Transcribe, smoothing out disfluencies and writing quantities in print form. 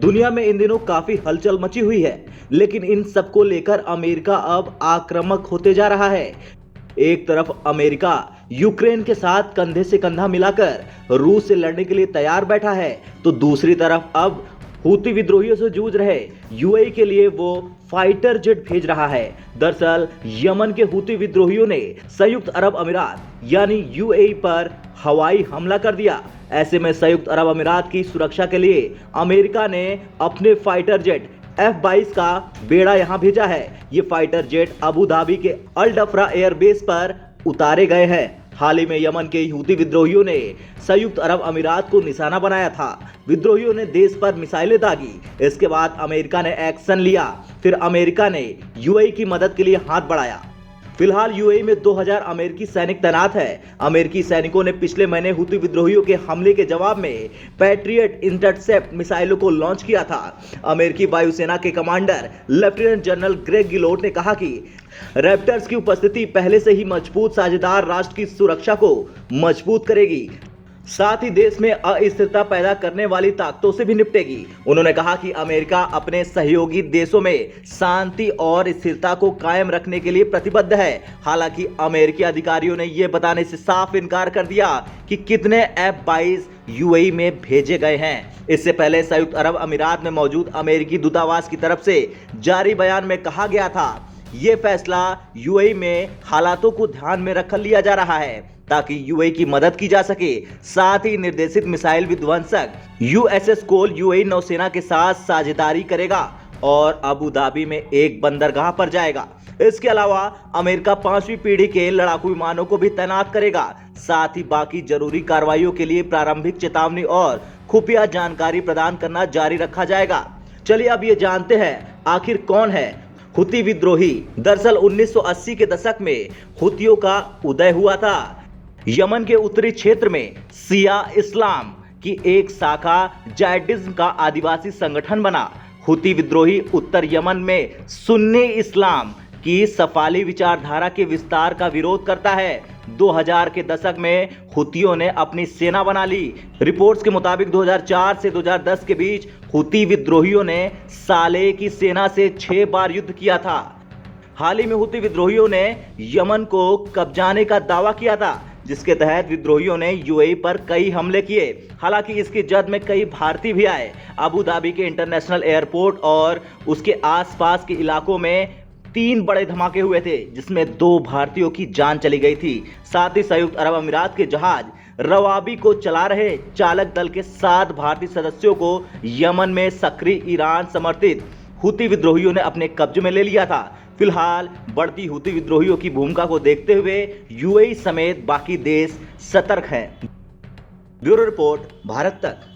दुनिया में इन दिनों काफी हलचल मची हुई है, लेकिन इन सबको लेकर अमेरिका अब आक्रामक होते जा रहा है। एक तरफ अमेरिका यूक्रेन के साथ कंधे से कंधा मिलाकर रूस से लड़ने के लिए तैयार बैठा है, तो दूसरी तरफ अब हूती विद्रोहियों से जूझ रहे यूएई के लिए वो फाइटर जेट भेज रहा है। दरअसल यमन के हूती विद्रोहियों ने संयुक्त अरब अमीरात यानी यूएई पर हवाई हमला कर दिया। ऐसे में संयुक्त अरब अमीरात की सुरक्षा के लिए अमेरिका ने अपने फाइटर जेट F-22 का बेड़ा यहां भेजा है। ये फाइटर जेट अबू धाबी के अल डफरा एयरबेस पर उतारे गए हैं। हाल ही में यमन के हूती विद्रोहियों ने संयुक्त अरब अमीरात को निशाना बनाया था। विद्रोहियों ने देश पर मिसाइलें दागी। इसके बाद अमेरिका ने एक्शन लिया। फिर अमेरिका ने यूएई की मदद के लिए हाथ बढ़ाया। फिलहाल यूएई में 2000 अमेरिकी सैनिक तैनात है। अमेरिकी सैनिकों ने पिछले महीने हूती विद्रोहियों के हमले के जवाब में पैट्रियट इंटरसेप्ट मिसाइलों को लॉन्च किया था। अमेरिकी वायुसेना के commander lieutenant general Greg Guillot ने कहा कि रैप्टर्स की उपस्थिति पहले से ही मजबूत साझेदार राष्ट्र की सुरक्षा को मजबूत करेगी, साथ ही देश में अस्थिरता पैदा करने वाली ताकतों से भी निपटेगी। उन्होंने कहा कि अमेरिका अपने सहयोगी देशों में शांति और स्थिरता को कायम रखने के लिए प्रतिबद्ध है। हालांकि अमेरिकी अधिकारियों ने यह बताने से साफ इनकार कर दिया कि कितने F-22 यूएई में भेजे गए हैं। इससे पहले संयुक्त अरब अमीरात में मौजूद अमेरिकी दूतावास की तरफ से जारी बयान में कहा गया था, ये फैसला यूएई में हालातों को ध्यान में रख लिया जा रहा है ताकि यूएई की मदद की जा सके। साथ ही निर्देशित मिसाइल विध्वंसक USS कोल यूएई नौसेना के साथ साझेदारी करेगा और अबू धाबी में एक बंदरगाह पर जाएगा। इसके अलावा अमेरिका 5वीं पीढ़ी के लड़ाकू विमानों को भी तैनात करेगा। साथ ही बाकी जरूरी कार्रवाइयों के लिए प्रारंभिक चेतावनी और खुफिया जानकारी प्रदान करना जारी रखा जाएगा। चलिए अब ये जानते हैं आखिर कौन है हूती विद्रोही। दरअसल 1980 के दशक में हूतियों का उदय हुआ था। यमन के उत्तरी क्षेत्र में शिया इस्लाम की एक शाखा जिहादिज्म का आदिवासी संगठन बना। हूती विद्रोही उत्तर यमन में सुन्नी इस्लाम की सफाली विचारधारा के विस्तार का विरोध करता है। 2000 के दशक में हूतियों ने अपनी सेना बना ली। रिपोर्ट्स के मुताबिक 2004 से 2010 के बीच हूती विद्रोहियों ने साले की सेना से 6 बार युद्ध किया था। हाल ही में हूती विद्रोहियों ने यमन को कब्जाने का दावा किया था, जिसके तहत विद्रोहियों ने यूएई पर कई हमले किए। हालांकि इसकी जद में कई भारतीय भी आए। अबू धाबी के इंटरनेशनल एयरपोर्ट और उसके आसपास के इलाकों में 3 बड़े धमाके हुए थे, जिसमें 2 भारतीयों की जान चली गई थी। साथ ही संयुक्त अरब अमीरात के जहाज रवाबी को चला रहे चालक दल के 7 भारतीय सदस्यों को यमन में सक्रिय ईरान समर्थित हूती विद्रोहियों ने अपने कब्जे में ले लिया था। फिलहाल बढ़ती हूती विद्रोहियों की भूमिका को देखते हुए यूएई समेत बाकी देश सतर्क हैं। ब्यूरो रिपोर्ट, भारत तक।